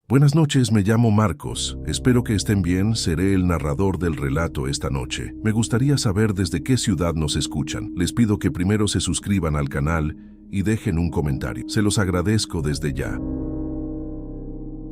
Buenas noches, me llamo Marcos. Espero que estén bien, seré el narrador del relato esta noche. Me gustaría saber desde qué ciudad nos escuchan. Les pido que primero se suscriban al canal y dejen un comentario. Se los agradezco desde ya.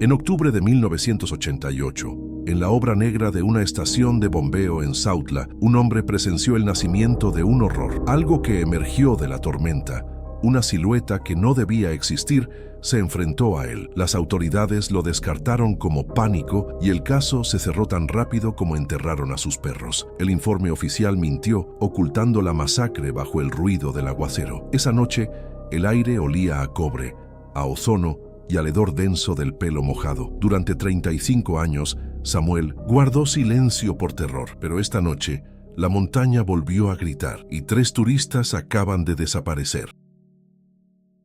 En octubre de 1988, en la obra negra de una estación de bombeo en Sautla, un hombre presenció el nacimiento de un horror. Algo que emergió de la tormenta, una silueta que no debía existir, se enfrentó a él. Las autoridades lo descartaron como pánico y el caso se cerró tan rápido como enterraron a sus perros. El informe oficial mintió, ocultando la masacre bajo el ruido del aguacero. Esa noche, el aire olía a cobre, a ozono y al hedor denso del pelo mojado. Durante 35 años, Samuel guardó silencio por terror, pero esta noche, la montaña volvió a gritar y 3 turistas acaban de desaparecer.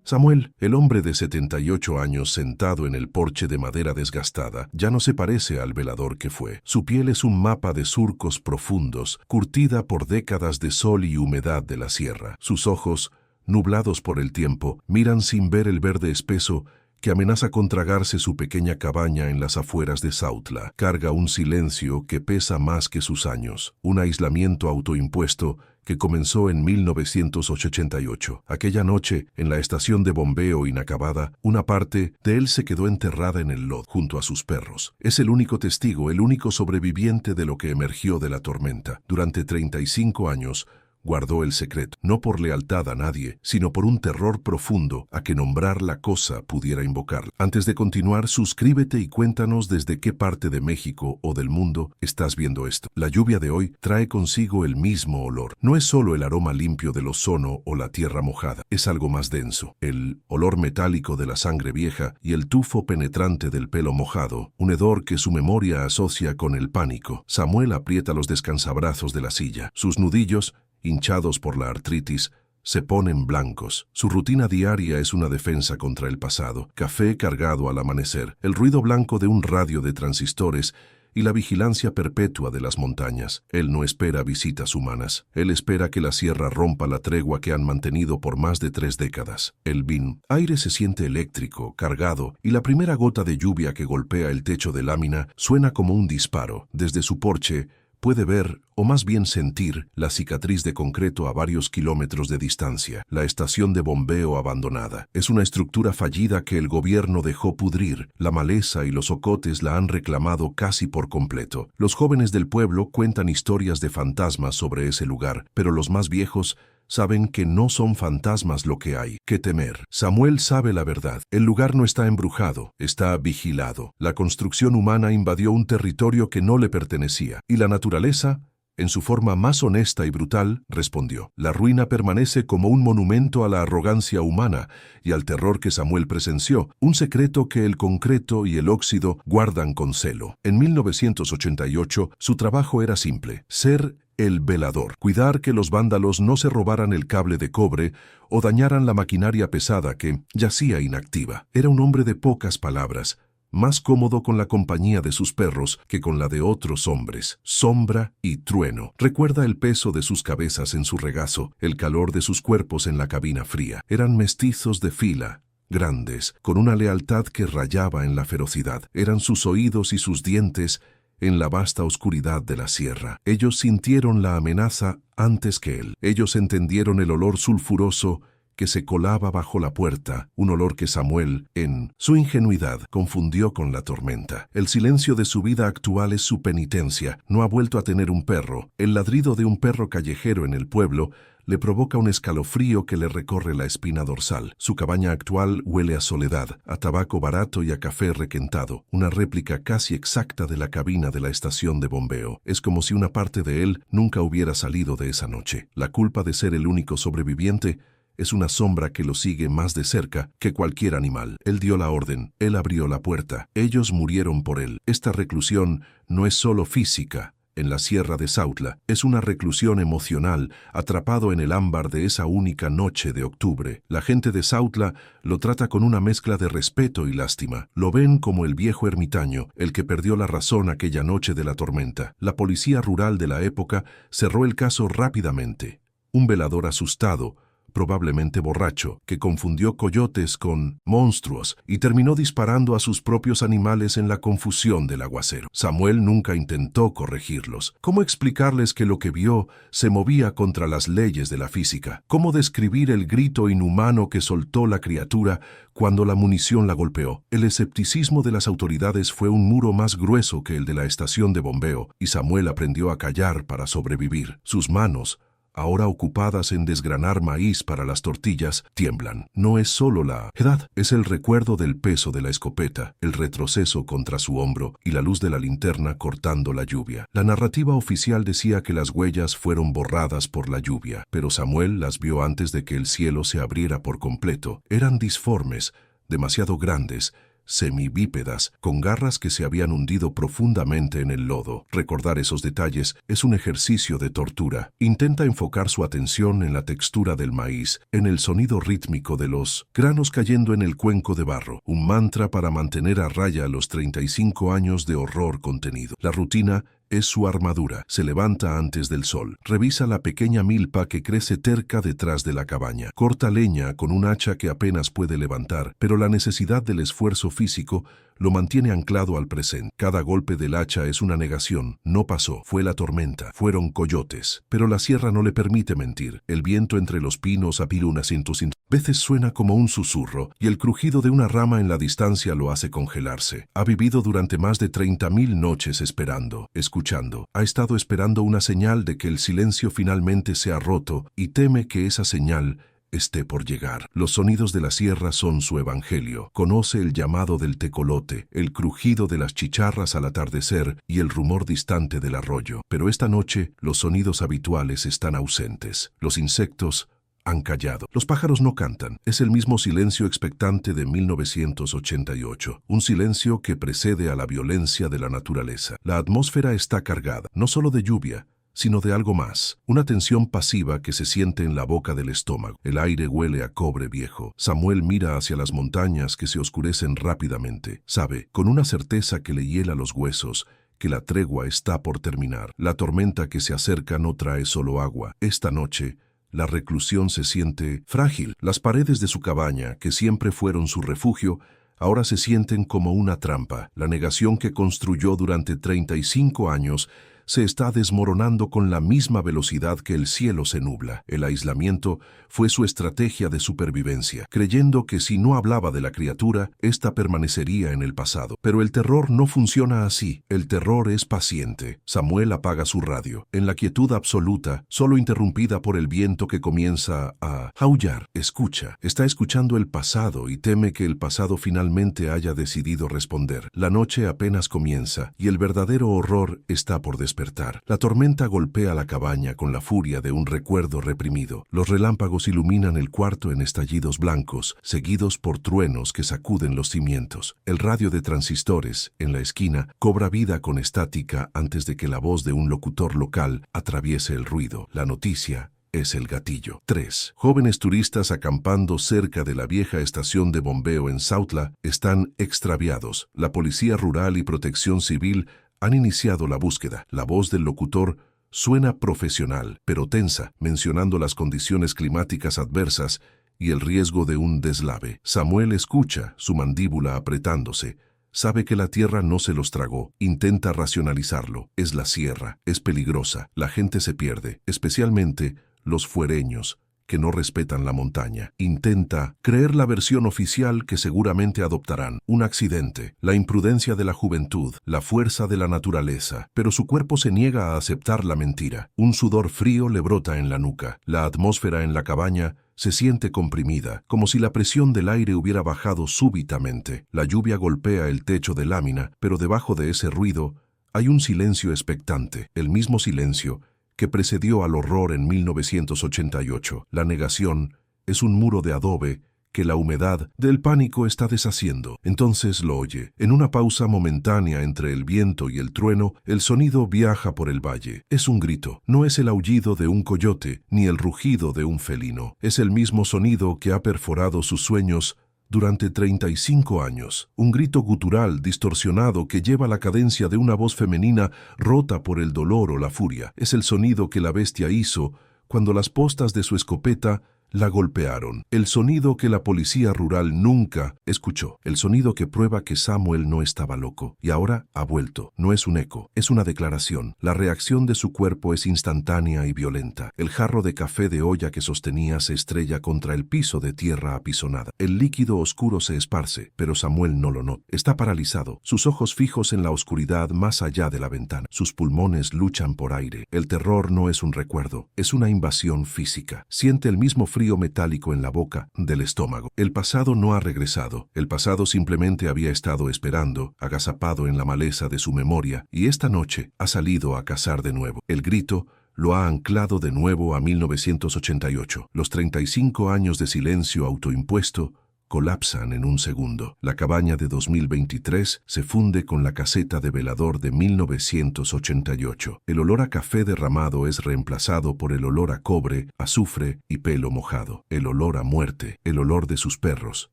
Samuel, el hombre de 78 años sentado en el porche de madera desgastada, ya no se parece al velador que fue. Su piel es un mapa de surcos profundos, curtida por décadas de sol y humedad de la sierra. Sus ojos, nublados por el tiempo, miran sin ver el verde espeso que amenaza con tragarse su pequeña cabaña en las afueras de Sautla. Carga un silencio que pesa más que sus años, un aislamiento autoimpuesto que comenzó en 1988. Aquella noche, en la estación de bombeo inacabada, una parte de él se quedó enterrada en el lodo, junto a sus perros. Es el único testigo, el único sobreviviente de lo que emergió de la tormenta. Durante 35 años, guardó el secreto, no por lealtad a nadie, sino por un terror profundo a que nombrar la cosa pudiera invocar. Antes de continuar, suscríbete y cuéntanos desde qué parte de México o del mundo estás viendo esto. La lluvia de hoy trae consigo el mismo olor. No es solo el aroma limpio del ozono o la tierra mojada, es algo más denso. El olor metálico de la sangre vieja y el tufo penetrante del pelo mojado, un hedor que su memoria asocia con el pánico. Samuel aprieta los descansabrazos de la silla. Sus nudillos, hinchados por la artritis, se ponen blancos. Su rutina diaria es una defensa contra el pasado. Café cargado al amanecer, el ruido blanco de un radio de transistores y la vigilancia perpetua de las montañas. Él no espera visitas humanas. Él espera que la sierra rompa la tregua que han mantenido por más de 3 décadas. El aire se siente eléctrico, cargado, y la primera gota de lluvia que golpea el techo de lámina suena como un disparo. Desde su porche, puede ver, o más bien sentir, la cicatriz de concreto a varios kilómetros de distancia. La estación de bombeo abandonada. Es una estructura fallida que el gobierno dejó pudrir. La maleza y los ocotes la han reclamado casi por completo. Los jóvenes del pueblo cuentan historias de fantasmas sobre ese lugar, pero los más viejos saben que no son fantasmas lo que hay que temer. Samuel sabe la verdad. El lugar no está embrujado, está vigilado. La construcción humana invadió un territorio que no le pertenecía. Y la naturaleza, en su forma más honesta y brutal, respondió. La ruina permanece como un monumento a la arrogancia humana y al terror que Samuel presenció, un secreto que el concreto y el óxido guardan con celo. En 1988, su trabajo era simple: ser el velador, cuidar que los vándalos no se robaran el cable de cobre o dañaran la maquinaria pesada que yacía inactiva. Era un hombre de pocas palabras, más cómodo con la compañía de sus perros que con la de otros hombres. Sombra y trueno. Recuerda el peso de sus cabezas en su regazo, el calor de sus cuerpos en la cabina fría. Eran mestizos de fila, grandes, con una lealtad que rayaba en la ferocidad. Eran sus oídos y sus dientes en la vasta oscuridad de la sierra. Ellos sintieron la amenaza antes que él. Ellos entendieron el olor sulfuroso que se colaba bajo la puerta, un olor que Samuel, en su ingenuidad, confundió con la tormenta. El silencio de su vida actual es su penitencia. No ha vuelto a tener un perro. El ladrido de un perro callejero en el pueblo le provoca un escalofrío que le recorre la espina dorsal. Su cabaña actual huele a soledad, a tabaco barato y a café requentado, una réplica casi exacta de la cabina de la estación de bombeo. Es como si una parte de él nunca hubiera salido de esa noche. La culpa de ser el único sobreviviente es una sombra que lo sigue más de cerca que cualquier animal. Él dio la orden, él abrió la puerta, ellos murieron por él. Esta reclusión no es solo física. En la sierra de Sautla, es una reclusión emocional, atrapado en el ámbar de esa única noche de octubre. La gente de Sautla lo trata con una mezcla de respeto y lástima. Lo ven como el viejo ermitaño, el que perdió la razón aquella noche de la tormenta. La policía rural de la época cerró el caso rápidamente. Un velador asustado probablemente borracho, que confundió coyotes con monstruos y terminó disparando a sus propios animales en la confusión del aguacero. Samuel nunca intentó corregirlos. ¿Cómo explicarles que lo que vio se movía contra las leyes de la física? ¿Cómo describir el grito inhumano que soltó la criatura cuando la munición la golpeó? El escepticismo de las autoridades fue un muro más grueso que el de la estación de bombeo, y Samuel aprendió a callar para sobrevivir. Sus manos, ahora ocupadas en desgranar maíz para las tortillas, tiemblan. No es solo la edad, es el recuerdo del peso de la escopeta, el retroceso contra su hombro y la luz de la linterna cortando la lluvia. La narrativa oficial decía que las huellas fueron borradas por la lluvia, pero Samuel las vio antes de que el cielo se abriera por completo. Eran disformes, demasiado grandes, semibípedas, con garras que se habían hundido profundamente en el lodo. Recordar esos detalles es un ejercicio de tortura. Intenta enfocar su atención en la textura del maíz, en el sonido rítmico de los granos cayendo en el cuenco de barro, un mantra para mantener a raya los 35 años de horror contenido. La rutina es su armadura. Se levanta antes del sol. Revisa la pequeña milpa que crece terca detrás de la cabaña. Corta leña con un hacha que apenas puede levantar, pero la necesidad del esfuerzo físico lo mantiene anclado al presente. Cada golpe del hacha es una negación. No pasó. Fue la tormenta. Fueron coyotes. Pero la sierra no le permite mentir. El viento entre los pinos apila unas cientos. Veces suena como un susurro, y el crujido de una rama en la distancia lo hace congelarse. Ha vivido durante más de 30.000 noches esperando, escuchando. Ha estado esperando una señal de que el silencio finalmente se ha roto, y teme que esa señal esté por llegar. Los sonidos de la sierra son su evangelio. Conoce el llamado del tecolote, el crujido de las chicharras al atardecer y el rumor distante del arroyo. Pero esta noche los sonidos habituales están ausentes. Los insectos han callado. Los pájaros no cantan. Es el mismo silencio expectante de 1988. Un silencio que precede a la violencia de la naturaleza. La atmósfera está cargada, no solo de lluvia, sino de algo más. Una tensión pasiva que se siente en la boca del estómago. El aire huele a cobre viejo. Samuel mira hacia las montañas que se oscurecen rápidamente. Sabe, con una certeza que le hiela los huesos, que la tregua está por terminar. La tormenta que se acerca no trae solo agua. Esta noche, la reclusión se siente frágil. Las paredes de su cabaña, que siempre fueron su refugio, ahora se sienten como una trampa. La negación que construyó durante 35 años se está desmoronando con la misma velocidad que el cielo se nubla. El aislamiento fue su estrategia de supervivencia, creyendo que si no hablaba de la criatura, ésta permanecería en el pasado. Pero el terror no funciona así. El terror es paciente. Samuel apaga su radio. En la quietud absoluta, solo interrumpida por el viento que comienza a aullar. Escucha. Está escuchando el pasado y teme que el pasado finalmente haya decidido responder. La noche apenas comienza y el verdadero horror está por despertar. La tormenta golpea la cabaña con la furia de un recuerdo reprimido. Los relámpagos iluminan el cuarto en estallidos blancos, seguidos por truenos que sacuden los cimientos. El radio de transistores, en la esquina, cobra vida con estática antes de que la voz de un locutor local atraviese el ruido. La noticia es el gatillo. 3. Jóvenes turistas acampando cerca de la vieja estación de bombeo en Sautla están extraviados. La Policía Rural y Protección Civil han iniciado la búsqueda. La voz del locutor suena profesional, pero tensa, mencionando las condiciones climáticas adversas y el riesgo de un deslave. Samuel escucha, su mandíbula apretándose. Sabe que la tierra no se los tragó. Intenta racionalizarlo. Es la sierra. Es peligrosa. La gente se pierde, especialmente los fuereños, que no respetan la montaña. Intenta creer la versión oficial que seguramente adoptarán. Un accidente, la imprudencia de la juventud, la fuerza de la naturaleza. Pero su cuerpo se niega a aceptar la mentira. Un sudor frío le brota en la nuca. La atmósfera en la cabaña se siente comprimida, como si la presión del aire hubiera bajado súbitamente. La lluvia golpea el techo de lámina, pero debajo de ese ruido hay un silencio expectante, el mismo silencio que precedió al horror en 1988. La negación es un muro de adobe que la humedad del pánico está deshaciendo. Entonces lo oye. En una pausa momentánea entre el viento y el trueno, el sonido viaja por el valle. Es un grito. No es el aullido de un coyote, ni el rugido de un felino. Es el mismo sonido que ha perforado sus sueños durante 35 años. Un grito gutural distorsionado que lleva la cadencia de una voz femenina rota por el dolor o la furia. Es el sonido que la bestia hizo cuando las postas de su escopeta La golpearon. El sonido que la policía rural nunca escuchó. El sonido que prueba que Samuel no estaba loco. Y ahora ha vuelto. No es un eco, es una declaración. La reacción de su cuerpo es instantánea y violenta. El jarro de café de olla que sostenía se estrella contra el piso de tierra apisonada. El líquido oscuro se esparce, pero Samuel no lo nota. Está paralizado, sus ojos fijos en la oscuridad más allá de la ventana. Sus pulmones luchan por aire. El terror no es un recuerdo, es una invasión física. Siente el mismo frío metálico en la boca del estómago. El pasado no ha regresado. El pasado simplemente había estado esperando, agazapado en la maleza de su memoria, y esta noche ha salido a cazar de nuevo. El grito lo ha anclado de nuevo a 1988. Los 35 años de silencio autoimpuesto colapsan en un segundo. La cabaña de 2023 se funde con la caseta de velador de 1988. El olor a café derramado es reemplazado por el olor a cobre, azufre y pelo mojado. El olor a muerte, el olor de sus perros.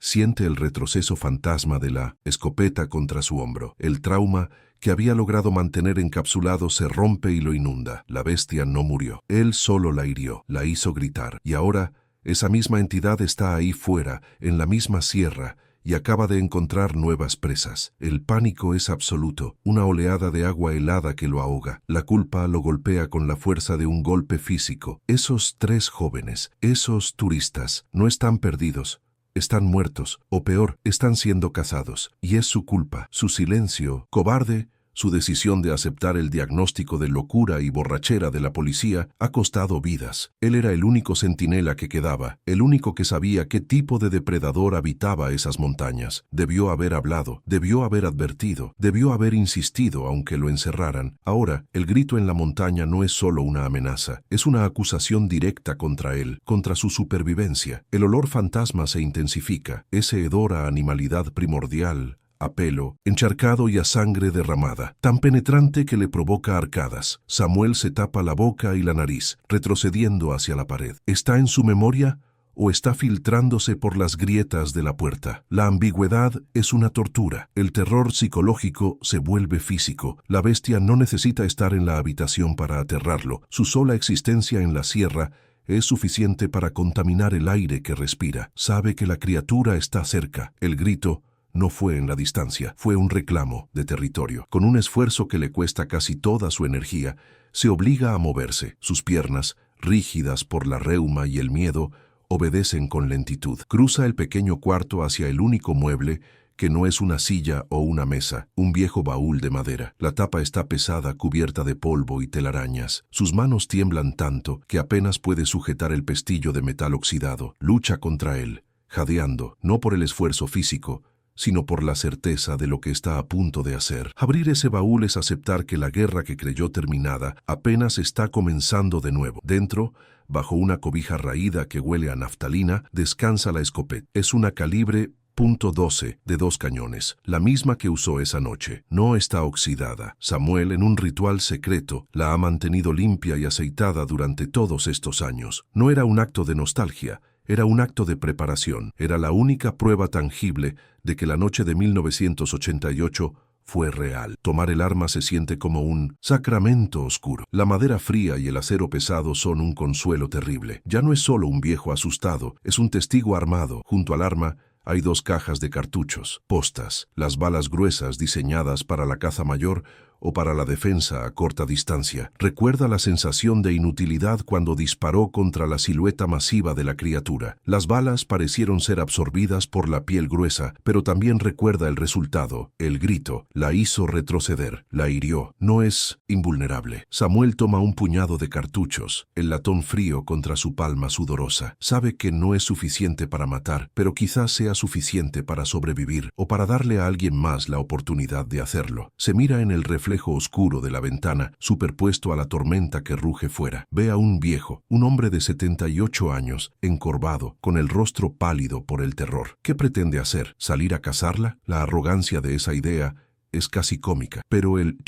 Siente el retroceso fantasma de la escopeta contra su hombro. El trauma que había logrado mantener encapsulado se rompe y lo inunda. La bestia no murió. Él solo la hirió, la hizo gritar. Y ahora esa misma entidad está ahí fuera, en la misma sierra, y acaba de encontrar nuevas presas. El pánico es absoluto, una oleada de agua helada que lo ahoga. La culpa lo golpea con la fuerza de un golpe físico. Esos 3 jóvenes, esos turistas, no están perdidos. Están muertos, o peor, están siendo cazados. Y es su culpa, su silencio, cobarde. Su decisión de aceptar el diagnóstico de locura y borrachera de la policía ha costado vidas. Él era el único centinela que quedaba, el único que sabía qué tipo de depredador habitaba esas montañas. Debió haber hablado, debió haber advertido, debió haber insistido aunque lo encerraran. Ahora, el grito en la montaña no es solo una amenaza, es una acusación directa contra él, contra su supervivencia. El olor fantasma se intensifica, ese hedor a animalidad primordial, a pelo, encharcado y a sangre derramada, tan penetrante que le provoca arcadas. Samuel se tapa la boca y la nariz, retrocediendo hacia la pared. ¿Está en su memoria o está filtrándose por las grietas de la puerta? La ambigüedad es una tortura. El terror psicológico se vuelve físico. La bestia no necesita estar en la habitación para aterrarlo. Su sola existencia en la sierra es suficiente para contaminar el aire que respira. Sabe que la criatura está cerca. El grito no fue en la distancia, fue un reclamo de territorio. Con un esfuerzo que le cuesta casi toda su energía, se obliga a moverse. Sus piernas, rígidas por la reuma y el miedo, obedecen con lentitud. Cruza el pequeño cuarto hacia el único mueble que no es una silla o una mesa, un viejo baúl de madera. La tapa está pesada, cubierta de polvo y telarañas. Sus manos tiemblan tanto que apenas puede sujetar el pestillo de metal oxidado. Lucha contra él, jadeando, no por el esfuerzo físico, sino por la certeza de lo que está a punto de hacer. Abrir ese baúl es aceptar que la guerra que creyó terminada apenas está comenzando de nuevo. Dentro, bajo una cobija raída que huele a naftalina, descansa la escopeta. Es una calibre .12 de 2 cañones, la misma que usó esa noche. No está oxidada. Samuel, en un ritual secreto, la ha mantenido limpia y aceitada durante todos estos años. No era un acto de nostalgia, era un acto de preparación. Era la única prueba tangible de que la noche de 1988 fue real. Tomar el arma se siente como un sacramento oscuro. La madera fría y el acero pesado son un consuelo terrible. Ya no es solo un viejo asustado, es un testigo armado. Junto al arma hay 2 cajas de cartuchos, postas, las balas gruesas diseñadas para la caza mayor o para la defensa a corta distancia. Recuerda la sensación de inutilidad cuando disparó contra la silueta masiva de la criatura. Las balas parecieron ser absorbidas por la piel gruesa, pero también recuerda el resultado. El grito la hizo retroceder, la hirió. No es invulnerable. Samuel toma un puñado de cartuchos, el latón frío contra su palma sudorosa. Sabe que no es suficiente para matar, pero quizás sea suficiente para sobrevivir o para darle a alguien más la oportunidad de hacerlo. Se mira en el reflejo oscuro de la ventana, superpuesto a la tormenta que ruge fuera. Ve a un viejo, un hombre de 78 años, encorvado, con el rostro pálido por el terror. ¿Qué pretende hacer? ¿Salir a cazarla? La arrogancia de esa idea es casi cómica, pero el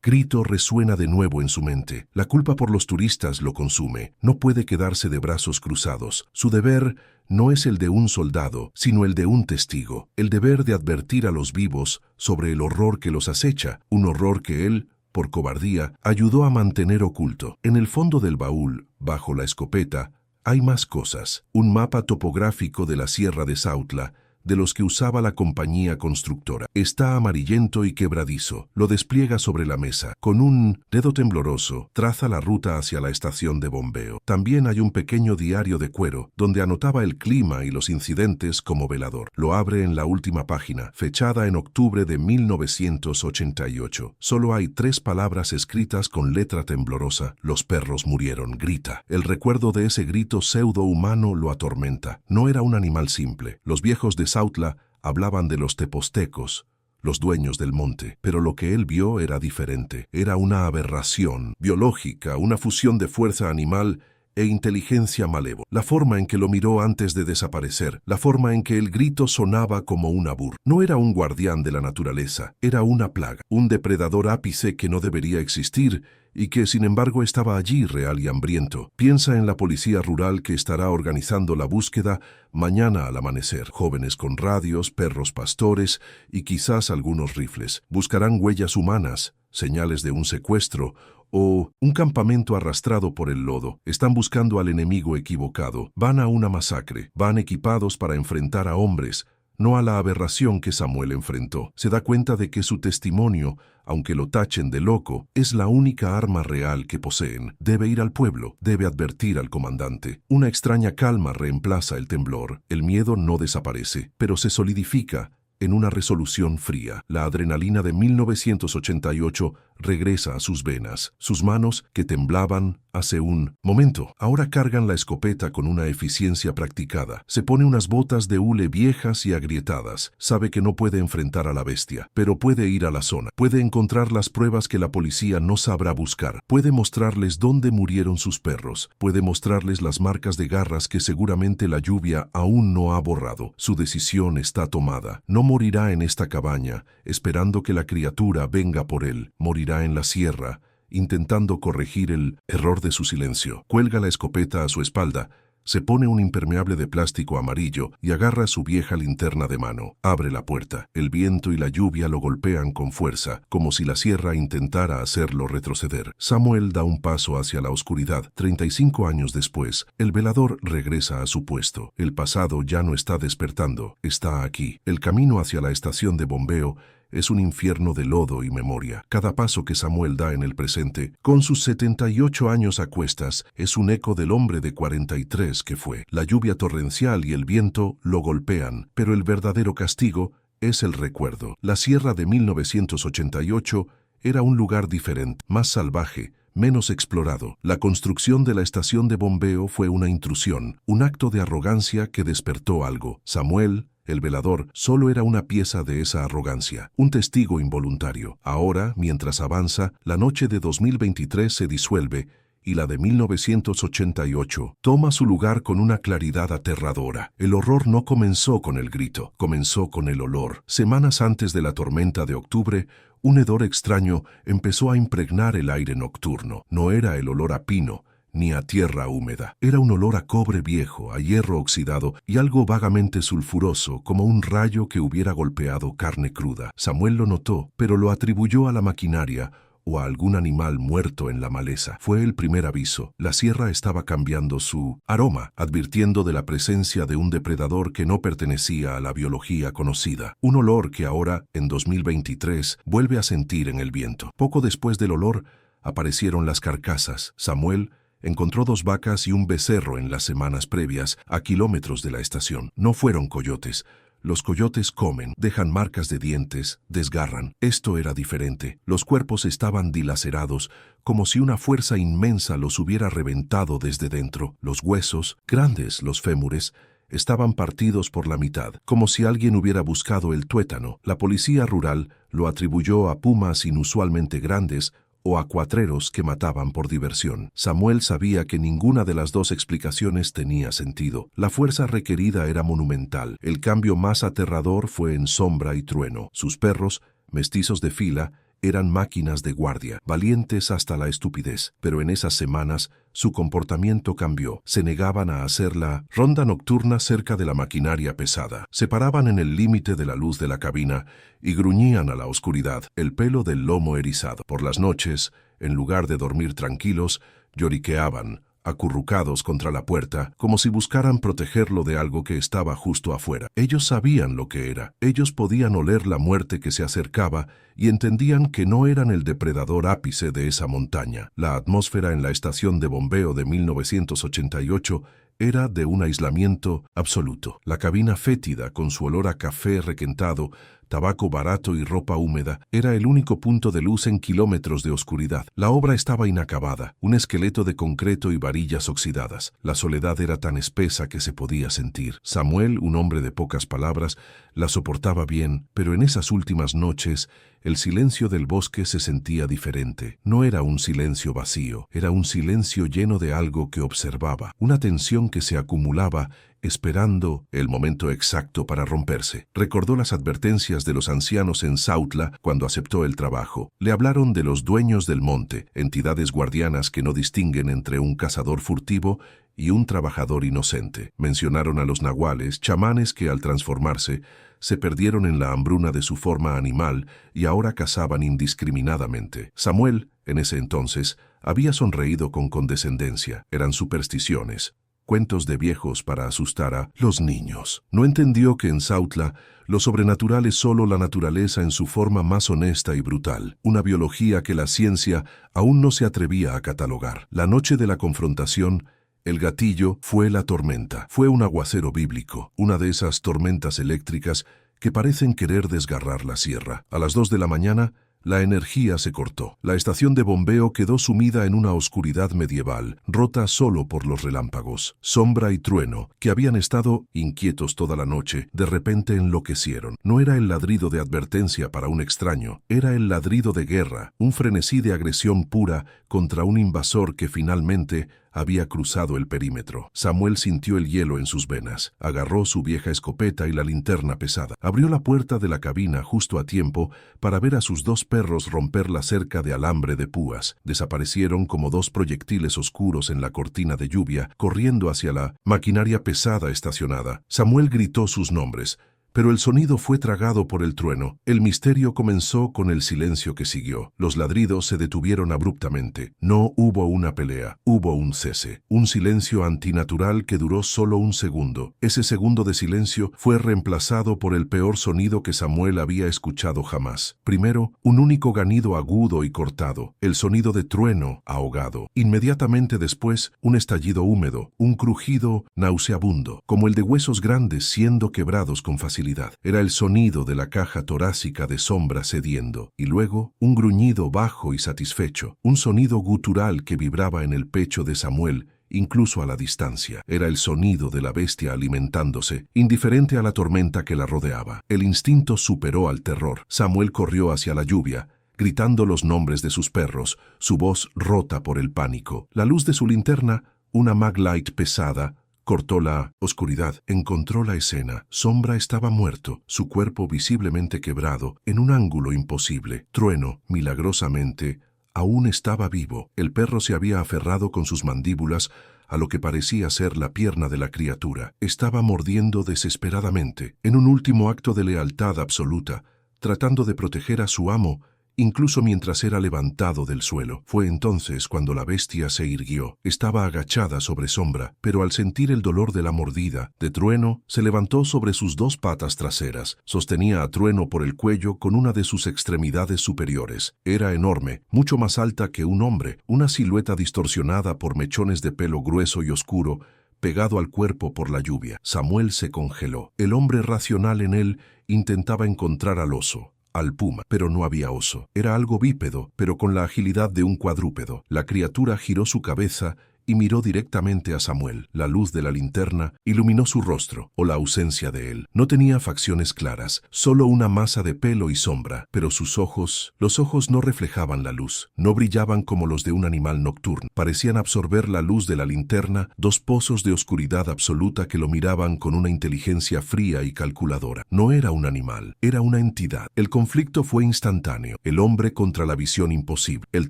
grito resuena de nuevo en su mente. La culpa por los turistas lo consume. No puede quedarse de brazos cruzados. Su deber no es el de un soldado, sino el de un testigo. El deber de advertir a los vivos sobre el horror que los acecha, un horror que él, por cobardía, ayudó a mantener oculto. En el fondo del baúl, bajo la escopeta, Hay más cosas. Un mapa topográfico de la Sierra de Sautla, de los que usaba la compañía constructora. Está amarillento y quebradizo. Lo despliega sobre la mesa. Con un dedo tembloroso, traza la ruta hacia la estación de bombeo. También hay un pequeño diario de cuero, donde anotaba el clima y los incidentes como velador. Lo abre en la última página, fechada en octubre de 1988. Solo hay 3 palabras escritas con letra temblorosa. Los perros murieron, grita. El recuerdo de ese grito pseudo-humano lo atormenta. No era un animal simple. Los viejos de Sautla hablaban de los tepostecos, los dueños del monte, pero lo que él vio era diferente. Era una aberración biológica, una fusión de fuerza animal e inteligencia malévola. La forma en que lo miró antes de desaparecer, la forma en que el grito sonaba como una burla. No era un guardián de la naturaleza, era una plaga, un depredador ápice que no debería existir y que sin embargo estaba allí real y hambriento. Piensa en la policía rural que estará organizando la búsqueda mañana al amanecer. Jóvenes con radios, perros pastores y quizás algunos rifles. Buscarán huellas humanas, señales de un secuestro o un campamento arrastrado por el lodo. Están buscando al enemigo equivocado. Van a una masacre. Van equipados para enfrentar a hombres, no a la aberración que Samuel enfrentó. Se da cuenta de que su testimonio, aunque lo tachen de loco, es la única arma real que poseen. Debe ir al pueblo, debe advertir al comandante. Una extraña calma reemplaza el temblor. El miedo no desaparece, pero se solidifica en una resolución fría. La adrenalina de 1988 regresa a sus venas. Sus manos, que temblaban hace un momento, ahora cargan la escopeta con una eficiencia practicada. Se pone unas botas de hule viejas y agrietadas. Sabe que no puede enfrentar a la bestia, pero puede ir a la zona. Puede encontrar las pruebas que la policía no sabrá buscar. Puede mostrarles dónde murieron sus perros. Puede mostrarles las marcas de garras que seguramente la lluvia aún no ha borrado. Su decisión está tomada. No morirá en esta cabaña, esperando que la criatura venga por él. Morirá en la sierra, intentando corregir el error de su silencio. Cuelga la escopeta a su espalda, se pone un impermeable de plástico amarillo y agarra su vieja linterna de mano. Abre la puerta. El viento y la lluvia lo golpean con fuerza, como si la sierra intentara hacerlo retroceder. Samuel da un paso hacia la oscuridad. 35 años después, el velador regresa a su puesto. El pasado ya no está despertando, está aquí. El camino hacia la estación de bombeo es un infierno de lodo y memoria. Cada paso que Samuel da en el presente, con sus 78 años a cuestas, es un eco del hombre de 43 que fue. La lluvia torrencial y el viento lo golpean, pero el verdadero castigo es el recuerdo. La sierra de 1988 era un lugar diferente, más salvaje, menos explorado. La construcción de la estación de bombeo fue una intrusión, un acto de arrogancia que despertó algo. Samuel, el velador, solo era una pieza de esa arrogancia, un testigo involuntario. Ahora, mientras avanza, la noche de 2023 se disuelve y la de 1988 toma su lugar con una claridad aterradora. El horror no comenzó con el grito, comenzó con el olor. Semanas antes de la tormenta de octubre, un hedor extraño empezó a impregnar el aire nocturno. No era el olor a pino, ni a tierra húmeda. Era un olor a cobre viejo, a hierro oxidado y algo vagamente sulfuroso, como un rayo que hubiera golpeado carne cruda. Samuel lo notó, pero lo atribuyó a la maquinaria o a algún animal muerto en la maleza. Fue el primer aviso. La sierra estaba cambiando su aroma, advirtiendo de la presencia de un depredador que no pertenecía a la biología conocida. Un olor que ahora, en 2023, vuelve a sentir en el viento. Poco después del olor, aparecieron las carcasas. Samuel encontró 2 vacas y un becerro en las semanas previas, a kilómetros de la estación. No fueron coyotes. Los coyotes comen, dejan marcas de dientes, desgarran. Esto era diferente. Los cuerpos estaban dilacerados, como si una fuerza inmensa los hubiera reventado desde dentro. Los huesos, grandes los fémures, estaban partidos por la mitad, como si alguien hubiera buscado el tuétano. La policía rural lo atribuyó a pumas inusualmente grandes o a cuatreros que mataban por diversión. Samuel sabía que ninguna de las 2 explicaciones tenía sentido. La fuerza requerida era monumental. El cambio más aterrador fue en Sombra y Trueno. Sus perros, mestizos de fila, eran máquinas de guardia, valientes hasta la estupidez, pero en esas semanas su comportamiento cambió. Se negaban a hacer la ronda nocturna cerca de la maquinaria pesada. Se paraban en el límite de la luz de la cabina y gruñían a la oscuridad, el pelo del lomo erizado. Por las noches, en lugar de dormir tranquilos, lloriqueaban, acurrucados contra la puerta, como si buscaran protegerlo de algo que estaba justo afuera. Ellos sabían lo que era. Ellos podían oler la muerte que se acercaba y entendían que no eran el depredador ápice de esa montaña. La atmósfera en la estación de bombeo de 1988 era de un aislamiento absoluto. La cabina fétida, con su olor a café requentado, tabaco barato y ropa húmeda, era el único punto de luz en kilómetros de oscuridad. La obra estaba inacabada, un esqueleto de concreto y varillas oxidadas. La soledad era tan espesa que se podía sentir. Samuel, un hombre de pocas palabras, la soportaba bien, pero en esas últimas noches el silencio del bosque se sentía diferente. No era un silencio vacío, era un silencio lleno de algo que observaba, una tensión que se acumulaba esperando el momento exacto para romperse. Recordó las advertencias de los ancianos en Sautla cuando aceptó el trabajo. Le hablaron de los dueños del monte, entidades guardianas que no distinguen entre un cazador furtivo y un trabajador inocente. Mencionaron a los nahuales, chamanes que al transformarse se perdieron en la hambruna de su forma animal y ahora cazaban indiscriminadamente. Samuel, en ese entonces, había sonreído con condescendencia. Eran supersticiones, cuentos de viejos para asustar a los niños. No entendió que en Sautla lo sobrenatural es solo la naturaleza en su forma más honesta y brutal, una biología que la ciencia aún no se atrevía a catalogar. La noche de la confrontación, el gatillo fue la tormenta. Fue un aguacero bíblico, una de esas tormentas eléctricas que parecen querer desgarrar la sierra. A las 2 de la mañana, la energía se cortó. La estación de bombeo quedó sumida en una oscuridad medieval, rota solo por los relámpagos. Sombra y trueno, que habían estado inquietos toda la noche, de repente enloquecieron. No era el ladrido de advertencia para un extraño, era el ladrido de guerra, un frenesí de agresión pura contra un invasor que finalmente había cruzado el perímetro. Samuel sintió el hielo en sus venas. Agarró su vieja escopeta y la linterna pesada. Abrió la puerta de la cabina justo a tiempo para ver a sus 2 perros romper la cerca de alambre de púas. Desaparecieron como 2 proyectiles oscuros en la cortina de lluvia, corriendo hacia la maquinaria pesada estacionada. Samuel gritó sus nombres, pero el sonido fue tragado por el trueno. El misterio comenzó con el silencio que siguió. Los ladridos se detuvieron abruptamente. No hubo una pelea, hubo un cese. Un silencio antinatural que duró solo un segundo. Ese segundo de silencio fue reemplazado por el peor sonido que Samuel había escuchado jamás. Primero, un único ganido agudo y cortado, el sonido de trueno ahogado. Inmediatamente después, un estallido húmedo, un crujido nauseabundo, como el de huesos grandes siendo quebrados con facilidad. Era el sonido de la caja torácica de sombra cediendo, y luego un gruñido bajo y satisfecho, un sonido gutural que vibraba en el pecho de Samuel, incluso a la distancia. Era el sonido de la bestia alimentándose, indiferente a la tormenta que la rodeaba. El instinto superó al terror. Samuel corrió hacia la lluvia, gritando los nombres de sus perros, su voz rota por el pánico. La luz de su linterna, una Maglite pesada, cortó la oscuridad. Encontró la escena. Sombra estaba muerto, su cuerpo visiblemente quebrado, en un ángulo imposible. Trueno, milagrosamente, aún estaba vivo. El perro se había aferrado con sus mandíbulas a lo que parecía ser la pierna de la criatura. Estaba mordiendo desesperadamente, en un último acto de lealtad absoluta, tratando de proteger a su amo, incluso mientras era levantado del suelo. Fue entonces cuando la bestia se irguió. Estaba agachada sobre Sombra, pero al sentir el dolor de la mordida de Trueno, se levantó sobre sus 2 patas traseras. Sostenía a Trueno por el cuello con una de sus extremidades superiores. Era enorme, mucho más alta que un hombre, una silueta distorsionada por mechones de pelo grueso y oscuro, pegado al cuerpo por la lluvia. Samuel se congeló. El hombre racional en él intentaba encontrar al oso, al puma, pero no había oso. Era algo bípedo, pero con la agilidad de un cuadrúpedo. La criatura giró su cabeza y miró directamente a Samuel. La luz de la linterna iluminó su rostro, o la ausencia de él. No tenía facciones claras, solo una masa de pelo y sombra, pero los ojos no reflejaban la luz, no brillaban como los de un animal nocturno. Parecían absorber la luz de la linterna, 2 pozos de oscuridad absoluta que lo miraban con una inteligencia fría y calculadora. No era un animal, era una entidad. El conflicto fue instantáneo, el hombre contra la visión imposible. El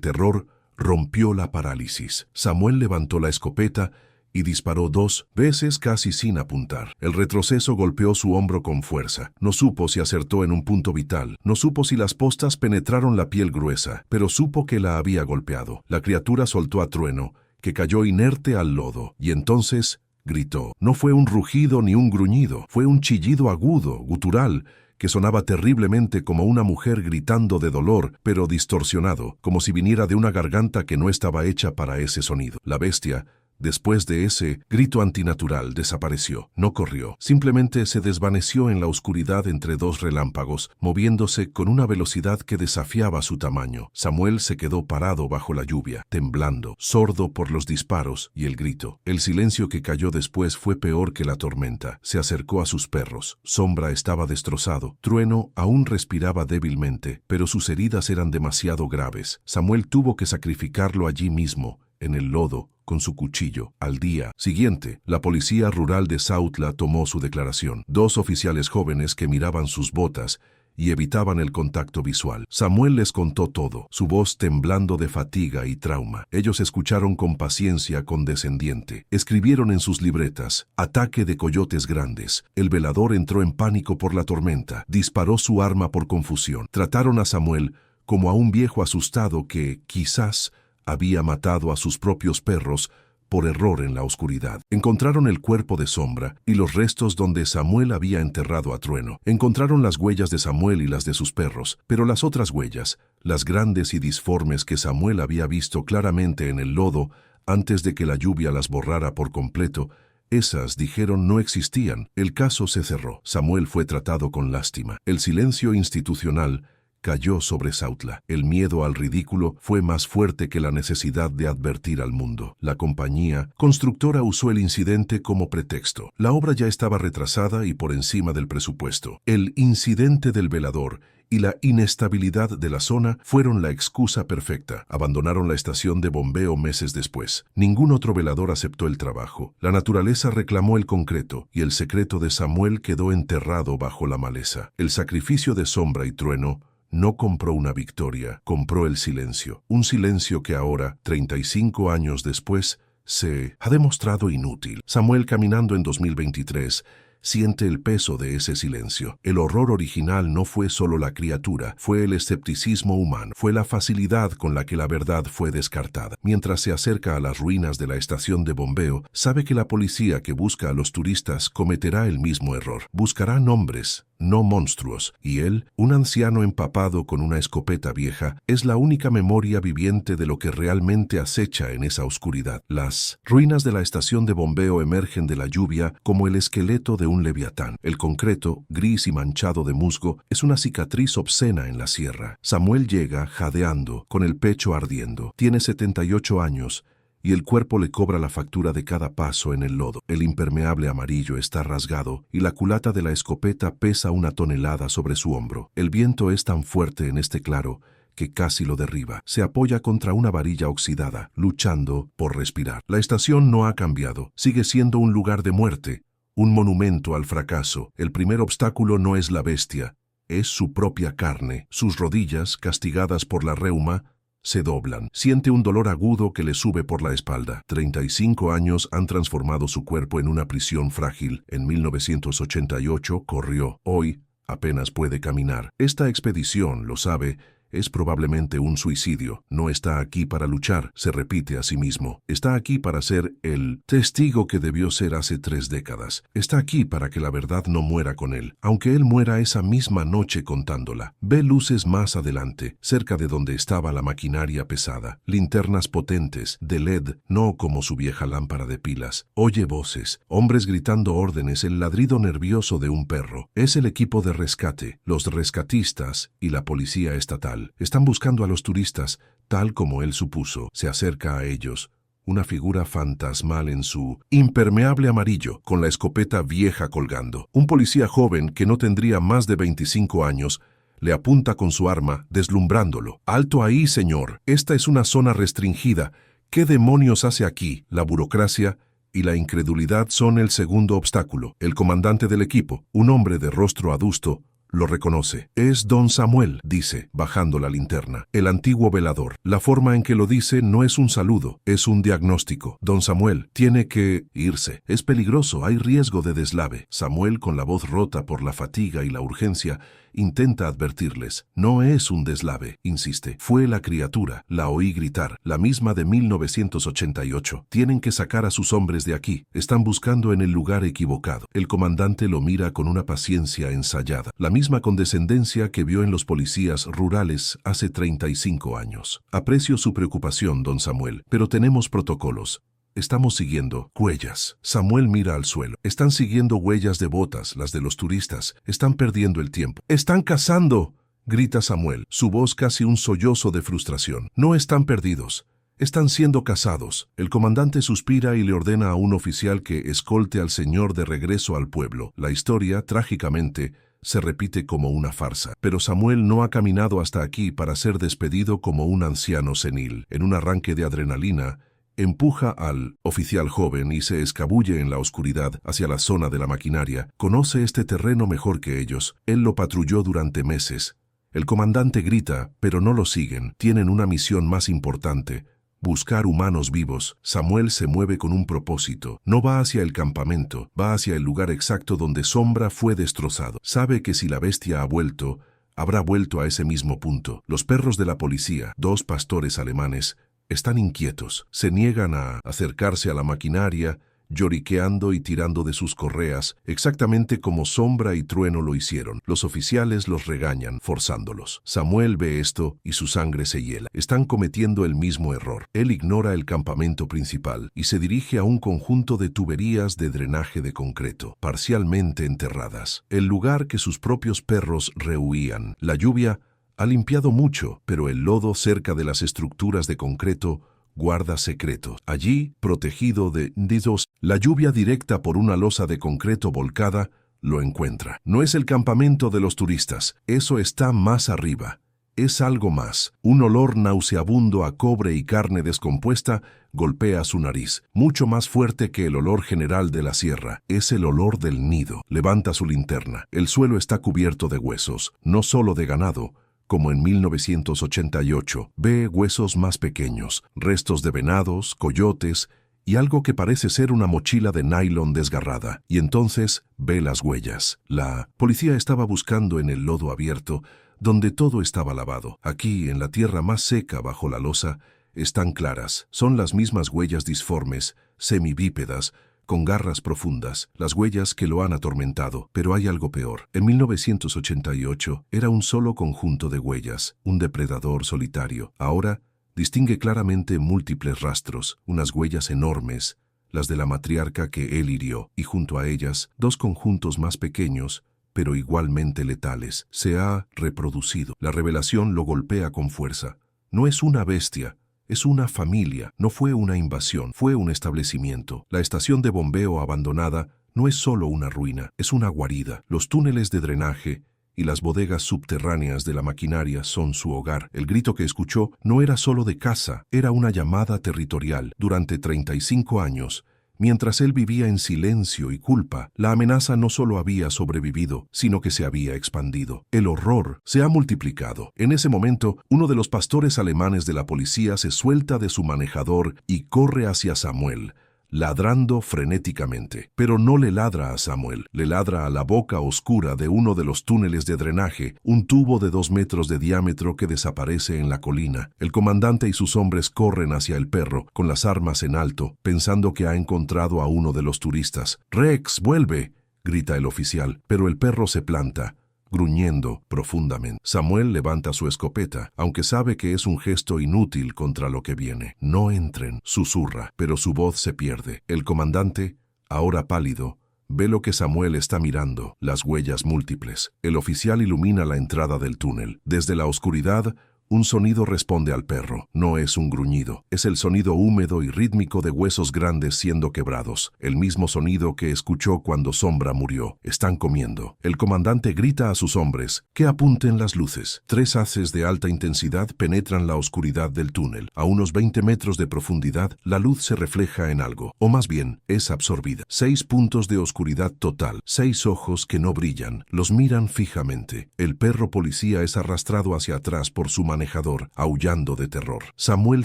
terror rompió la parálisis. Samuel levantó la escopeta y disparó 2 veces casi sin apuntar. El retroceso golpeó su hombro con fuerza. No supo si acertó en un punto vital. No supo si las postas penetraron la piel gruesa, pero supo que la había golpeado. La criatura soltó a Trueno, que cayó inerte al lodo. Y entonces gritó. No fue un rugido ni un gruñido, fue un chillido agudo, gutural, que sonaba terriblemente como una mujer gritando de dolor, pero distorsionado, como si viniera de una garganta que no estaba hecha para ese sonido. La bestia, después de ese grito antinatural, desapareció. No corrió, simplemente se desvaneció en la oscuridad entre dos relámpagos, moviéndose con una velocidad que desafiaba su tamaño. Samuel se quedó parado bajo la lluvia, temblando, sordo por los disparos y el grito. El silencio que cayó después fue peor que la tormenta. Se acercó a sus perros. Sombra estaba destrozado. Trueno aún respiraba débilmente, pero sus heridas eran demasiado graves. Samuel tuvo que sacrificarlo allí mismo, en el lodo, con su cuchillo. Al día siguiente, la policía rural de Sautla tomó su declaración. 2 oficiales jóvenes que miraban sus botas y evitaban el contacto visual. Samuel les contó todo, su voz temblando de fatiga y trauma. Ellos escucharon con paciencia condescendiente. Escribieron en sus libretas: ataque de coyotes grandes. El velador entró en pánico por la tormenta. Disparó su arma por confusión. Trataron a Samuel como a un viejo asustado que, quizás, había matado a sus propios perros por error en la oscuridad. Encontraron el cuerpo de Sombra y los restos donde Samuel había enterrado a Trueno. Encontraron las huellas de Samuel y las de sus perros, pero las otras huellas, las grandes y disformes que Samuel había visto claramente en el lodo antes de que la lluvia las borrara por completo, esas, dijeron, no existían. El caso se cerró. Samuel fue tratado con lástima. El silencio institucional cayó sobre Sautla. El miedo al ridículo fue más fuerte que la necesidad de advertir al mundo. La compañía constructora usó el incidente como pretexto. La obra ya estaba retrasada y por encima del presupuesto. El incidente del velador y la inestabilidad de la zona fueron la excusa perfecta. Abandonaron la estación de bombeo meses después. Ningún otro velador aceptó el trabajo. La naturaleza reclamó el concreto y el secreto de Samuel quedó enterrado bajo la maleza. El sacrificio de Sombra y Trueno no compró una victoria, compró el silencio. Un silencio que ahora, 35 años después, se ha demostrado inútil. Samuel, caminando en 2023, siente el peso de ese silencio. El horror original no fue solo la criatura, fue el escepticismo humano, fue la facilidad con la que la verdad fue descartada. Mientras se acerca a las ruinas de la estación de bombeo, sabe que la policía que busca a los turistas cometerá el mismo error. Buscará nombres, no monstruos, y él, un anciano empapado con una escopeta vieja, es la única memoria viviente de lo que realmente acecha en esa oscuridad. Las ruinas de la estación de bombeo emergen de la lluvia como el esqueleto de un leviatán. El concreto, gris y manchado de musgo, es una cicatriz obscena en la sierra. Samuel llega jadeando, con el pecho ardiendo. Tiene 78 años, y el cuerpo le cobra la factura de cada paso en el lodo. El impermeable amarillo está rasgado y la culata de la escopeta pesa 1 tonelada sobre su hombro. El viento es tan fuerte en este claro que casi lo derriba. Se apoya contra una varilla oxidada, luchando por respirar. La estación no ha cambiado. Sigue siendo un lugar de muerte, un monumento al fracaso. El primer obstáculo no es la bestia, es su propia carne. Sus rodillas, castigadas por la reuma, se doblan. Siente un dolor agudo que le sube por la espalda. 35 años han transformado su cuerpo en una prisión frágil. En 1988 corrió. Hoy apenas puede caminar. Esta expedición, lo sabe, es probablemente un suicidio. No está aquí para luchar, se repite a sí mismo. Está aquí para ser el testigo que debió ser hace 3 décadas. Está aquí para que la verdad no muera con él, aunque él muera esa misma noche contándola. Ve luces más adelante, cerca de donde estaba la maquinaria pesada. Linternas potentes, de LED, no como su vieja lámpara de pilas. Oye voces, hombres gritando órdenes, el ladrido nervioso de un perro. Es el equipo de rescate, los rescatistas y la policía estatal. Están buscando a los turistas, tal como él supuso. Se acerca a ellos, una figura fantasmal en su impermeable amarillo, con la escopeta vieja colgando. Un policía joven que no tendría más de 25 años, le apunta con su arma, deslumbrándolo. «Alto ahí, señor. Esta es una zona restringida. ¿Qué demonios hace aquí?» La burocracia y la incredulidad son el segundo obstáculo. El comandante del equipo, un hombre de rostro adusto, lo reconoce. «Es don Samuel», dice, bajando la linterna. El antiguo velador. La forma en que lo dice no es un saludo, es un diagnóstico. «Don Samuel, tiene que irse. Es peligroso, hay riesgo de deslave». Samuel, con la voz rota por la fatiga y la urgencia, Intenta advertirles. No es un deslave, insiste. Fue la criatura. La oí gritar. La misma de 1988. Tienen que sacar a sus hombres de aquí. Están buscando en el lugar equivocado. El comandante lo mira con una paciencia ensayada. La misma condescendencia que vio en los policías rurales hace 35 años. Aprecio su preocupación, don Samuel, pero tenemos protocolos. Estamos siguiendo huellas. Samuel mira al suelo. Están siguiendo huellas de botas, las de los turistas. Están perdiendo el tiempo. ¡Están cazando!, grita Samuel, su voz casi un sollozo de frustración. No están perdidos. Están siendo cazados. El comandante suspira y le ordena a un oficial que escolte al señor de regreso al pueblo. La historia, trágicamente, se repite como una farsa. Pero Samuel no ha caminado hasta aquí para ser despedido como un anciano senil. En un arranque de adrenalina, empuja al oficial joven y se escabulle en la oscuridad hacia la zona de la maquinaria. Conoce este terreno mejor que ellos. Él lo patrulló durante meses. El comandante grita, pero no lo siguen. Tienen una misión más importante: buscar humanos vivos. Samuel se mueve con un propósito. No va hacia el campamento, va hacia el lugar exacto donde Sombra fue destrozado. Sabe que si la bestia ha vuelto, habrá vuelto a ese mismo punto. Los perros de la policía, 2 pastores alemanes, están inquietos. Se niegan a acercarse a la maquinaria, lloriqueando y tirando de sus correas, exactamente como Sombra y Trueno lo hicieron. Los oficiales los regañan, forzándolos. Samuel ve esto y su sangre se hiela. Están cometiendo el mismo error. Él ignora el campamento principal y se dirige a un conjunto de tuberías de drenaje de concreto, parcialmente enterradas. El lugar que sus propios perros rehuían. La lluvia ha limpiado mucho, pero el lodo cerca de las estructuras de concreto guarda secretos. Allí, protegido de nidos, la lluvia directa por una losa de concreto volcada lo encuentra. No es el campamento de los turistas, eso está más arriba. Es algo más. Un olor nauseabundo a cobre y carne descompuesta golpea su nariz, mucho más fuerte que el olor general de la sierra. Es el olor del nido. Levanta su linterna. El suelo está cubierto de huesos, no solo de ganado, como en 1988, ve huesos más pequeños, restos de venados, coyotes y algo que parece ser una mochila de nylon desgarrada. Y entonces ve las huellas. La policía estaba buscando en el lodo abierto, donde todo estaba lavado. Aquí, en la tierra más seca bajo la losa, están claras. Son las mismas huellas disformes, semivípedas, con garras profundas, las huellas que lo han atormentado. Pero hay algo peor. En 1988 era un solo conjunto de huellas, un depredador solitario. Ahora distingue claramente múltiples rastros, unas huellas enormes, las de la matriarca que él hirió, y junto a ellas 2 conjuntos más pequeños, pero igualmente letales. Se ha reproducido. La revelación lo golpea con fuerza. No es una bestia. Es una familia, no fue una invasión, fue un establecimiento. La estación de bombeo abandonada no es solo una ruina, es una guarida. Los túneles de drenaje y las bodegas subterráneas de la maquinaria son su hogar. El grito que escuchó no era solo de caza, era una llamada territorial. Durante 35 años, mientras él vivía en silencio y culpa, la amenaza no solo había sobrevivido, sino que se había expandido. El horror se ha multiplicado. En ese momento, uno de los pastores alemanes de la policía se suelta de su manejador y corre hacia Samuel, ladrando frenéticamente. Pero no le ladra a Samuel, le ladra a la boca oscura de uno de los túneles de drenaje, un tubo de 2 metros de diámetro que desaparece en la colina. El comandante y sus hombres corren hacia el perro, con las armas en alto, pensando que ha encontrado a uno de los turistas. «¡Rex, vuelve!», grita el oficial, pero el perro se planta, gruñendo profundamente. Samuel levanta su escopeta, aunque sabe que es un gesto inútil contra lo que viene. «No entren», susurra, pero su voz se pierde. El comandante, ahora pálido, ve lo que Samuel está mirando, las huellas múltiples. El oficial ilumina la entrada del túnel. Desde la oscuridad, un sonido responde al perro. No es un gruñido, es el sonido húmedo y rítmico de huesos grandes siendo quebrados. El mismo sonido que escuchó cuando Sombra murió. Están comiendo. El comandante grita a sus hombres que apunten las luces. 3 haces de alta intensidad penetran la oscuridad del túnel. A unos 20 metros de profundidad, la luz se refleja en algo, o más bien, es absorbida. 6 puntos de oscuridad total. 6 ojos que no brillan. Los miran fijamente. El perro policía es arrastrado hacia atrás por su manejador manejador, aullando de terror. Samuel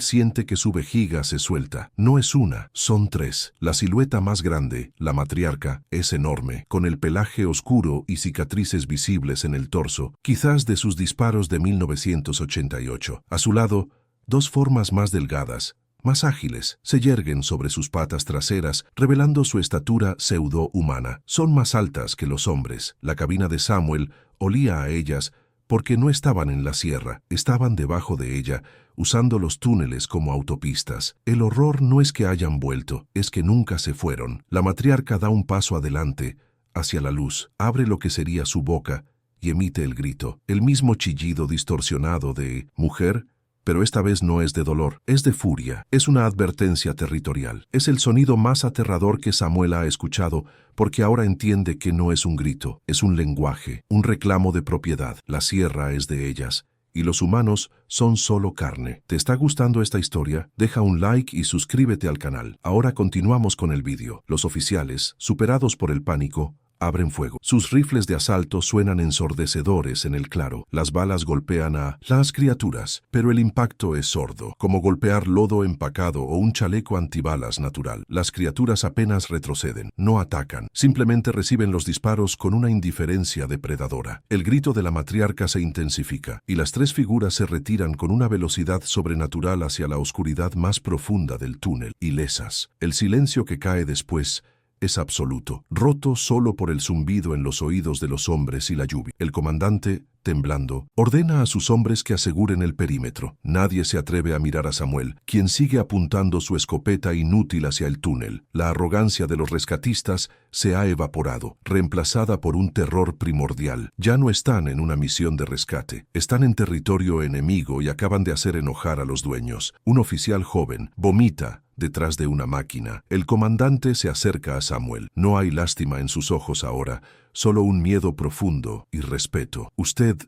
siente que su vejiga se suelta. No es una, son tres. La silueta más grande, la matriarca, es enorme, con el pelaje oscuro y cicatrices visibles en el torso, quizás de sus disparos de 1988. A su lado, dos formas más delgadas, más ágiles, se yerguen sobre sus patas traseras, revelando su estatura pseudo-humana. Son más altas que los hombres. La cabina de Samuel olía a ellas porque no estaban en la sierra, estaban debajo de ella, usando los túneles como autopistas. El horror no es que hayan vuelto, es que nunca se fueron. La matriarca da un paso adelante, hacia la luz, abre lo que sería su boca y emite el grito, el mismo chillido distorsionado de mujer, pero esta vez no es de dolor, es de furia, es una advertencia territorial. Es el sonido más aterrador que Samuel ha escuchado, porque ahora entiende que no es un grito, es un lenguaje, un reclamo de propiedad. La sierra es de ellas, y los humanos son solo carne. ¿Te está gustando esta historia? Deja un like y suscríbete al canal. Ahora continuamos con el vídeo. Los oficiales, superados por el pánico, abren fuego. Sus rifles de asalto suenan ensordecedores en el claro. Las balas golpean a las criaturas, pero el impacto es sordo, como golpear lodo empacado o un chaleco antibalas natural. Las criaturas apenas retroceden, no atacan, simplemente reciben los disparos con una indiferencia depredadora. El grito de la matriarca se intensifica, y las tres figuras se retiran con una velocidad sobrenatural hacia la oscuridad más profunda del túnel, ilesas. El silencio que cae después es absoluto, roto solo por el zumbido en los oídos de los hombres y la lluvia. El comandante, temblando, ordena a sus hombres que aseguren el perímetro. Nadie se atreve a mirar a Samuel, quien sigue apuntando su escopeta inútil hacia el túnel. La arrogancia de los rescatistas se ha evaporado, reemplazada por un terror primordial. Ya no están en una misión de rescate, están en territorio enemigo y acaban de hacer enojar a los dueños. Un oficial joven vomita detrás de una máquina. El comandante se acerca a Samuel. No hay lástima en sus ojos ahora, solo un miedo profundo y respeto. ¿Usted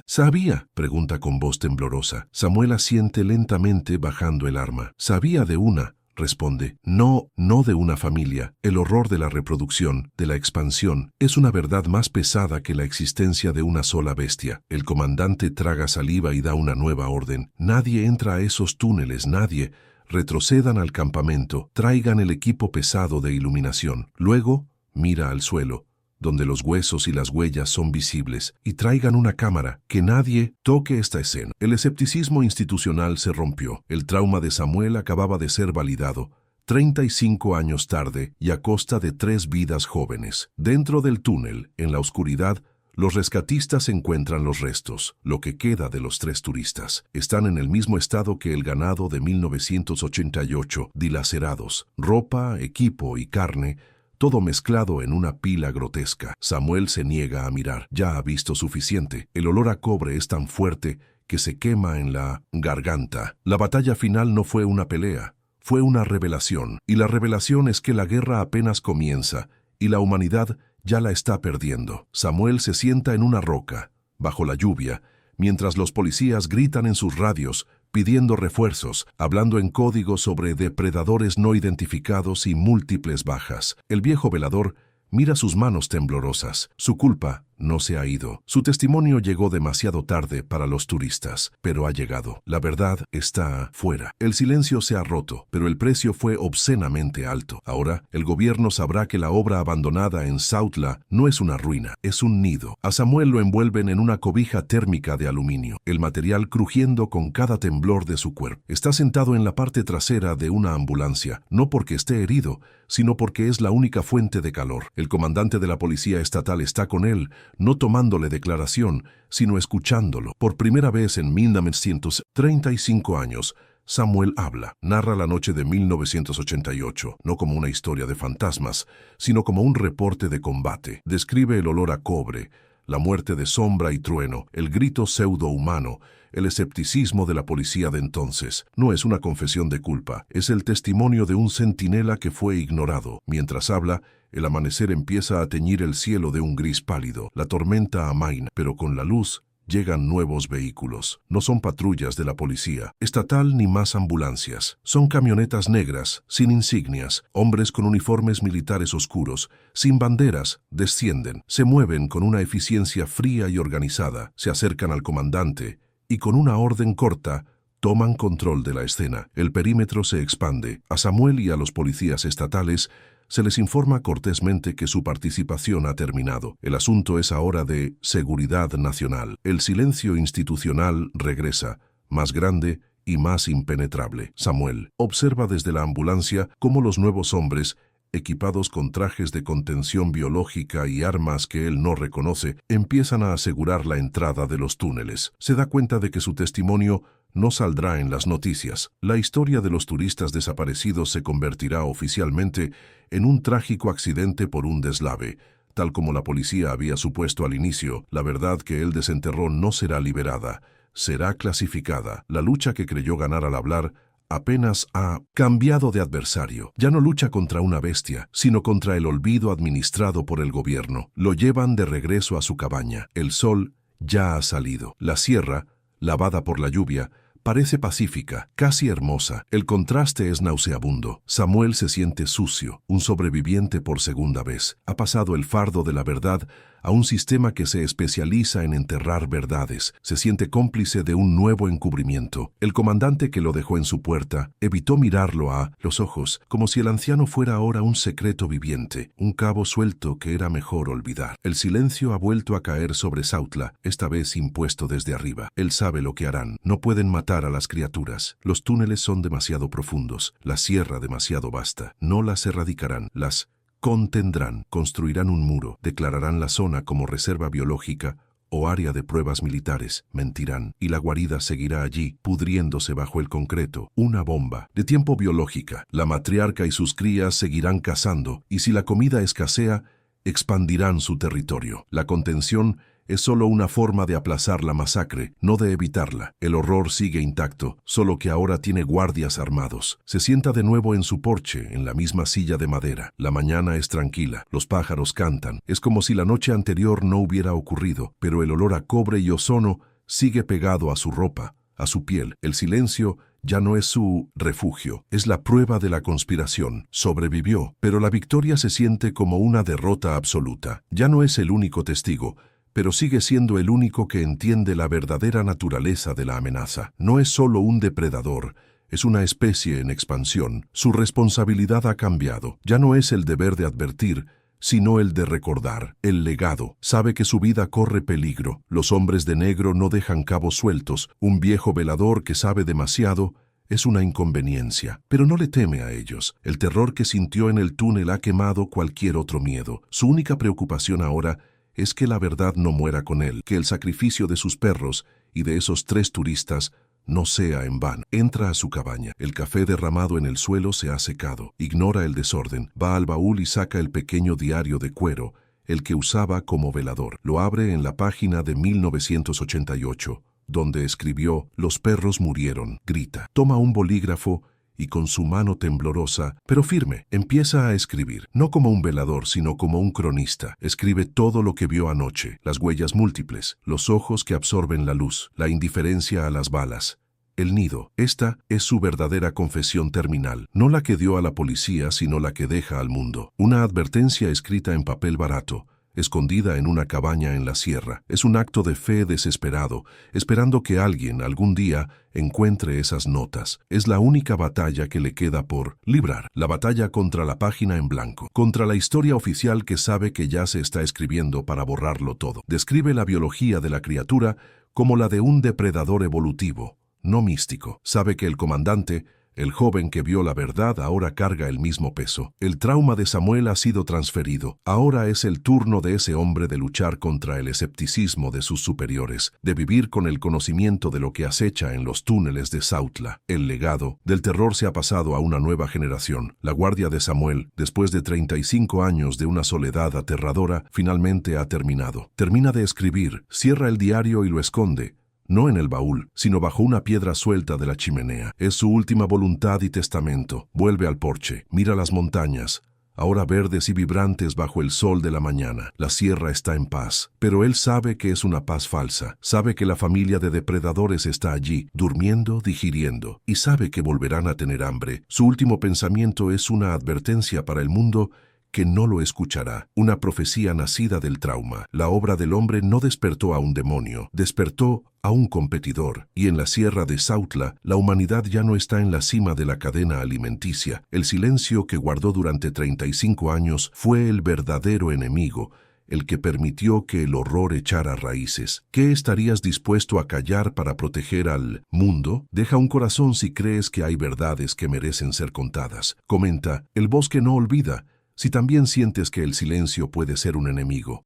sabía?, pregunta con voz temblorosa. Samuel asiente lentamente bajando el arma. Sabía de una, responde. No de una familia. El horror de la reproducción, de la expansión, es una verdad más pesada que la existencia de una sola bestia. El comandante traga saliva y da una nueva orden. Nadie entra a esos túneles, nadie. Retrocedan al campamento, traigan el equipo pesado de iluminación. Luego, mira al suelo, donde los huesos y las huellas son visibles, y traigan una cámara. Que nadie toque esta escena. El escepticismo institucional se rompió. El trauma de Samuel acababa de ser validado, 35 años tarde y a costa de 3 vidas jóvenes. Dentro del túnel, en la oscuridad, los rescatistas encuentran los restos, lo que queda de los 3 turistas. Están en el mismo estado que el ganado de 1988, dilacerados, ropa, equipo y carne, todo mezclado en una pila grotesca. Samuel se niega a mirar, ya ha visto suficiente. El olor a cobre es tan fuerte que se quema en la garganta. La batalla final no fue una pelea, fue una revelación, y la revelación es que la guerra apenas comienza, y la humanidad ya la está perdiendo. Samuel se sienta en una roca, bajo la lluvia, mientras los policías gritan en sus radios, pidiendo refuerzos, hablando en código sobre depredadores no identificados y múltiples bajas. El viejo velador mira sus manos temblorosas. Su culpa no se ha ido. Su testimonio llegó demasiado tarde para los turistas, pero ha llegado. La verdad está fuera. El silencio se ha roto, pero el precio fue obscenamente alto. Ahora, el gobierno sabrá que la obra abandonada en Sautla no es una ruina, es un nido. A Samuel lo envuelven en una cobija térmica de aluminio, el material crujiendo con cada temblor de su cuerpo. Está sentado en la parte trasera de una ambulancia, no porque esté herido, sino porque es la única fuente de calor. El comandante de la policía estatal está con él, no tomándole declaración, sino escuchándolo. Por primera vez en 1935 años, Samuel habla. Narra la noche de 1988, no como una historia de fantasmas, sino como un reporte de combate. Describe el olor a cobre, la muerte de Sombra y Trueno, el grito pseudo-humano, el escepticismo de la policía de entonces. No es una confesión de culpa, es el testimonio de un centinela que fue ignorado. Mientras habla, el amanecer empieza a teñir el cielo de un gris pálido. La tormenta amaina, pero con la luz llegan nuevos vehículos. No son patrullas de la policía estatal ni más ambulancias. Son camionetas negras, sin insignias, hombres con uniformes militares oscuros, sin banderas, descienden, se mueven con una eficiencia fría y organizada, se acercan al comandante y con una orden corta, toman control de la escena. El perímetro se expande. A Samuel y a los policías estatales se les informa cortésmente que su participación ha terminado. El asunto es ahora de seguridad nacional. El silencio institucional regresa, más grande y más impenetrable. Samuel observa desde la ambulancia cómo los nuevos hombres, equipados con trajes de contención biológica y armas que él no reconoce, empiezan a asegurar la entrada de los túneles. Se da cuenta de que su testimonio no saldrá en las noticias. La historia de los turistas desaparecidos se convertirá oficialmente en un trágico accidente por un deslave. Tal como la policía había supuesto al inicio, la verdad que él desenterró no será liberada, será clasificada. La lucha que creyó ganar al hablar apenas ha cambiado de adversario. Ya no lucha contra una bestia, sino contra el olvido administrado por el gobierno. Lo llevan de regreso a su cabaña. El sol ya ha salido. La sierra, lavada por la lluvia, parece pacífica, casi hermosa. El contraste es nauseabundo. Samuel se siente sucio, un sobreviviente por segunda vez. Ha pasado el fardo de la verdad a un sistema que se especializa en enterrar verdades. Se siente cómplice de un nuevo encubrimiento. El comandante que lo dejó en su puerta evitó mirarlo a los ojos, como si el anciano fuera ahora un secreto viviente, un cabo suelto que era mejor olvidar. El silencio ha vuelto a caer sobre Sautla, esta vez impuesto desde arriba. Él sabe lo que harán. No pueden matar a las criaturas. Los túneles son demasiado profundos, la sierra demasiado vasta. No las erradicarán, las contendrán, construirán un muro, declararán la zona como reserva biológica o área de pruebas militares, mentirán, y la guarida seguirá allí, pudriéndose bajo el concreto, una bomba de tiempo biológica. La matriarca y sus crías seguirán cazando, y si la comida escasea, expandirán su territorio. La contención es solo una forma de aplazar la masacre, no de evitarla. El horror sigue intacto, solo que ahora tiene guardias armados. Se sienta de nuevo en su porche, en la misma silla de madera. La mañana es tranquila, los pájaros cantan. Es como si la noche anterior no hubiera ocurrido, pero el olor a cobre y ozono sigue pegado a su ropa, a su piel. El silencio ya no es su refugio, es la prueba de la conspiración. Sobrevivió, pero la victoria se siente como una derrota absoluta. Ya no es el único testigo, pero sigue siendo el único que entiende la verdadera naturaleza de la amenaza. No es solo un depredador, es una especie en expansión. Su responsabilidad ha cambiado. Ya no es el deber de advertir, sino el de recordar. El legado. Sabe que su vida corre peligro. Los hombres de negro no dejan cabos sueltos. Un viejo velador que sabe demasiado es una inconveniencia, pero no le teme a ellos. El terror que sintió en el túnel ha quemado cualquier otro miedo. Su única preocupación ahora es que la verdad no muera con él, que el sacrificio de sus perros y de esos 3 turistas no sea en vano. Entra a su cabaña. El café derramado en el suelo se ha secado. Ignora el desorden. Va al baúl y saca el pequeño diario de cuero, el que usaba como velador. Lo abre en la página de 1988, donde escribió: «Los perros murieron», grita. Toma un bolígrafo y con su mano temblorosa, pero firme, empieza a escribir. No como un velador, sino como un cronista. Escribe todo lo que vio anoche, las huellas múltiples, los ojos que absorben la luz, la indiferencia a las balas, el nido. Esta es su verdadera confesión terminal, no la que dio a la policía, sino la que deja al mundo. Una advertencia escrita en papel barato, escondida en una cabaña en la sierra. Es un acto de fe desesperado, esperando que alguien algún día encuentre esas notas. Es la única batalla que le queda por librar. La batalla contra la página en blanco, contra la historia oficial que sabe que ya se está escribiendo para borrarlo todo. Describe la biología de la criatura como la de un depredador evolutivo, no místico. Sabe que el comandante, el joven que vio la verdad, ahora carga el mismo peso. El trauma de Samuel ha sido transferido. Ahora es el turno de ese hombre de luchar contra el escepticismo de sus superiores, de vivir con el conocimiento de lo que acecha en los túneles de Sautla. El legado del terror se ha pasado a una nueva generación. La guardia de Samuel, después de 35 años de una soledad aterradora, finalmente ha terminado. Termina de escribir, cierra el diario y lo esconde. No en el baúl, sino bajo una piedra suelta de la chimenea. Es su última voluntad y testamento. Vuelve al porche, mira las montañas, ahora verdes y vibrantes bajo el sol de la mañana. La sierra está en paz, pero él sabe que es una paz falsa. Sabe que la familia de depredadores está allí, durmiendo, digiriendo, y sabe que volverán a tener hambre. Su último pensamiento es una advertencia para el mundo que no lo escuchará. Una profecía nacida del trauma. La obra del hombre no despertó a un demonio, despertó a un competidor. Y en la sierra de Sautla, la humanidad ya no está en la cima de la cadena alimenticia. El silencio que guardó durante 35 años fue el verdadero enemigo, el que permitió que el horror echara raíces. ¿Qué estarías dispuesto a callar para proteger al mundo? Deja un corazón si crees que hay verdades que merecen ser contadas. Comenta, el bosque no olvida, si también sientes que el silencio puede ser un enemigo.